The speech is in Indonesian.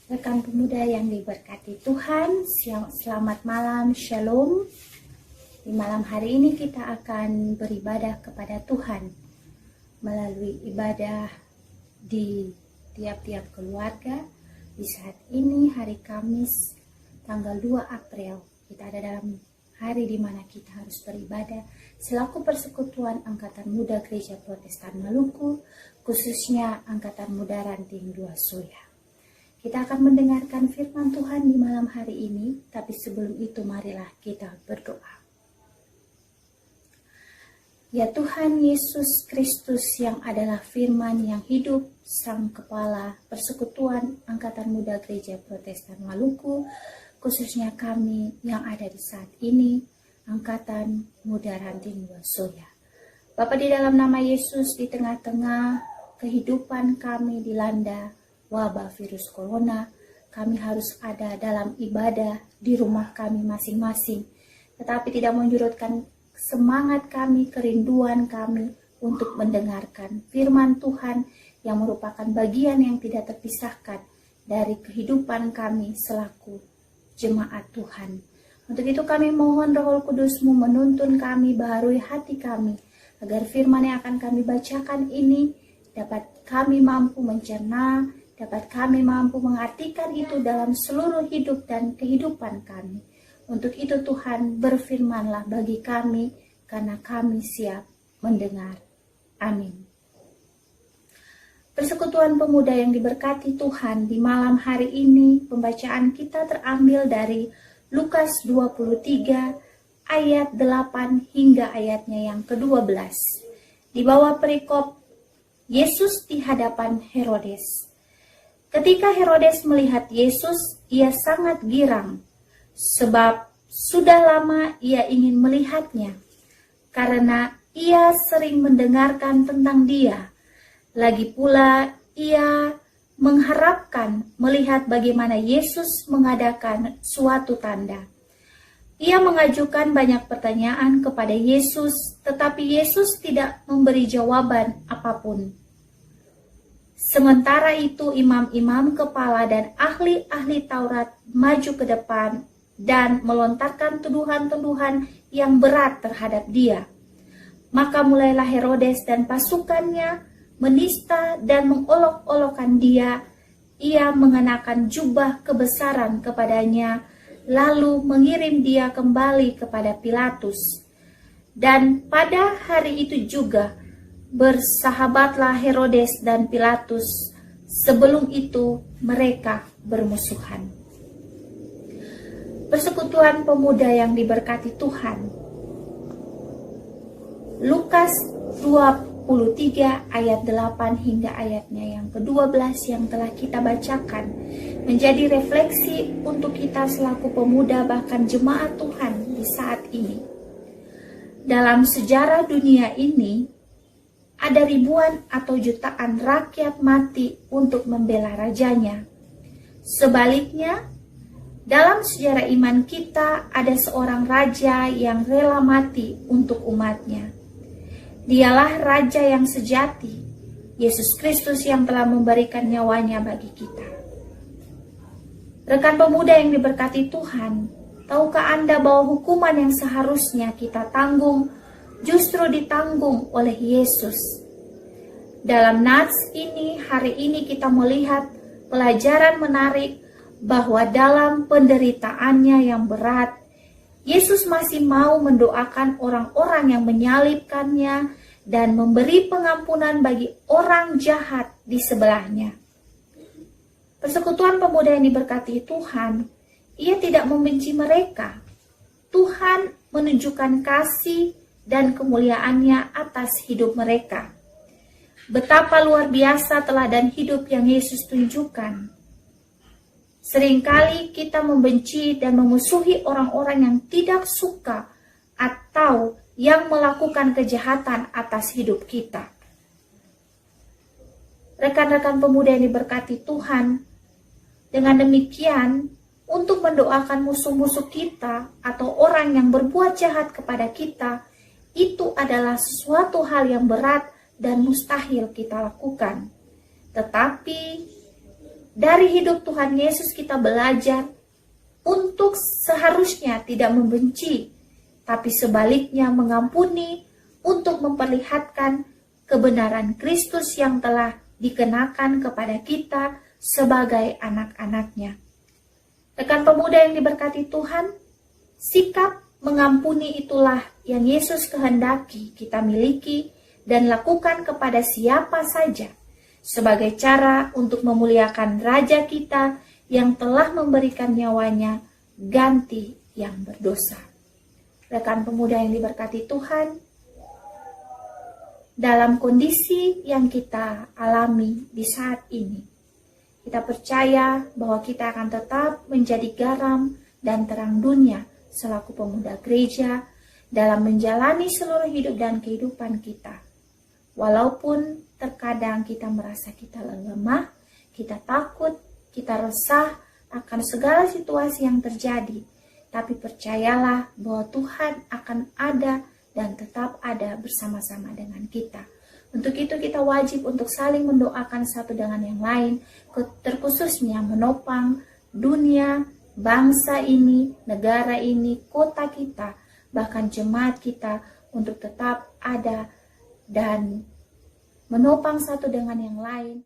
Rekan pemuda yang diberkati Tuhan, selamat malam, shalom. Di malam hari ini kita akan beribadah kepada Tuhan melalui ibadah di tiap-tiap keluarga. Di saat ini hari Kamis tanggal 2 April, kita ada dalam hari di mana kita harus beribadah selaku Persekutuan Angkatan Muda Gereja Protestan Maluku, khususnya Angkatan Muda Ranting 2 Soya. Kita akan mendengarkan firman Tuhan di malam hari ini, tapi sebelum itu marilah kita berdoa. Ya Tuhan Yesus Kristus yang adalah firman yang hidup, Sang Kepala Persekutuan Angkatan Muda Gereja Protestan Maluku, khususnya kami yang ada di saat ini, Angkatan Muda Ranting 2 Soya. Bapa, di dalam nama Yesus, di tengah-tengah kehidupan kami dilanda wabah virus corona, kami harus ada dalam ibadah di rumah kami masing-masing, tetapi tidak menyurutkan semangat kami, kerinduan kami untuk mendengarkan firman Tuhan yang merupakan bagian yang tidak terpisahkan dari kehidupan kami selaku jemaat Tuhan. Untuk itu kami mohon Roh Kudus-Mu menuntun kami, baharui hati kami, agar firman yang akan kami bacakan ini dapat kami mampu mencerna, dapat kami mampu mengartikan itu dalam seluruh hidup dan kehidupan kami. Untuk itu Tuhan, berfirmanlah bagi kami, karena kami siap mendengar. Amin. Persekutuan pemuda yang diberkati Tuhan, di malam hari ini pembacaan kita terambil dari Lukas 23 ayat 8 hingga ayatnya yang ke-12. Di bawah perikop Yesus di hadapan Herodes. Ketika Herodes melihat Yesus, ia sangat girang, sebab sudah lama ia ingin melihatnya, karena ia sering mendengarkan tentang dia. Lagi pula ia mengharapkan melihat bagaimana Yesus mengadakan suatu tanda. Ia mengajukan banyak pertanyaan kepada Yesus, tetapi Yesus tidak memberi jawaban apapun. Sementara itu imam-imam kepala dan ahli-ahli Taurat maju ke depan dan melontarkan tuduhan-tuduhan yang berat terhadap dia. Maka mulailah Herodes dan pasukannya menista dan mengolok-olokkan dia. Ia mengenakan jubah kebesaran kepadanya, lalu mengirim dia kembali kepada Pilatus. Dan pada hari itu juga bersahabatlah Herodes dan Pilatus. Sebelum itu mereka bermusuhan. Persekutuan pemuda yang diberkati Tuhan. Lukas 23 ayat 8 hingga ayatnya yang ke-12 yang telah kita bacakan menjadi refleksi untuk kita selaku pemuda bahkan jemaat Tuhan di saat ini. Dalam sejarah dunia ini, ada ribuan atau jutaan rakyat mati untuk membela rajanya. Sebaliknya, dalam sejarah iman kita ada seorang raja yang rela mati untuk umatnya. Dialah raja yang sejati, Yesus Kristus yang telah memberikan nyawanya bagi kita. Rekan pemuda yang diberkati Tuhan, tahukah Anda bahwa hukuman yang seharusnya kita tanggung justru ditanggung oleh Yesus? Dalam nats ini, hari ini kita melihat pelajaran menarik bahwa dalam penderitaannya yang berat, Yesus masih mau mendoakan orang-orang yang menyalibkannya dan memberi pengampunan bagi orang jahat di sebelahnya. Persekutuan pemuda yang diberkati Tuhan, ia tidak membenci mereka. Tuhan menunjukkan kasih dan kemuliaannya atas hidup mereka. Betapa luar biasa teladan hidup yang Yesus tunjukkan. Seringkali kita membenci dan memusuhi orang-orang yang tidak suka atau yang melakukan kejahatan atas hidup kita. Rekan-rekan pemuda yang diberkati Tuhan, dengan demikian, untuk mendoakan musuh-musuh kita atau orang yang berbuat jahat kepada kita, itu adalah sesuatu hal yang berat dan mustahil kita lakukan. Tetapi dari hidup Tuhan Yesus kita belajar untuk seharusnya tidak membenci, tapi sebaliknya mengampuni, untuk memperlihatkan kebenaran Kristus yang telah dikenakan kepada kita sebagai anak-anaknya. Rekan pemuda yang diberkati Tuhan, sikap mengampuni itulah yang Yesus kehendaki kita miliki dan lakukan kepada siapa saja, sebagai cara untuk memuliakan Raja kita yang telah memberikan nyawanya ganti yang berdosa. Rekan pemuda yang diberkati Tuhan, dalam kondisi yang kita alami di saat ini, kita percaya bahwa kita akan tetap menjadi garam dan terang dunia selaku pemuda gereja dalam menjalani seluruh hidup dan kehidupan kita. Walaupun terkadang kita merasa kita lemah, kita takut, kita resah akan segala situasi yang terjadi, tapi percayalah bahwa Tuhan akan ada dan tetap ada bersama-sama dengan kita. Untuk itu kita wajib untuk saling mendoakan satu dengan yang lain, terkhususnya menopang dunia, bangsa ini, negara ini, kota kita, bahkan jemaat kita untuk tetap ada dan menopang satu dengan yang lain.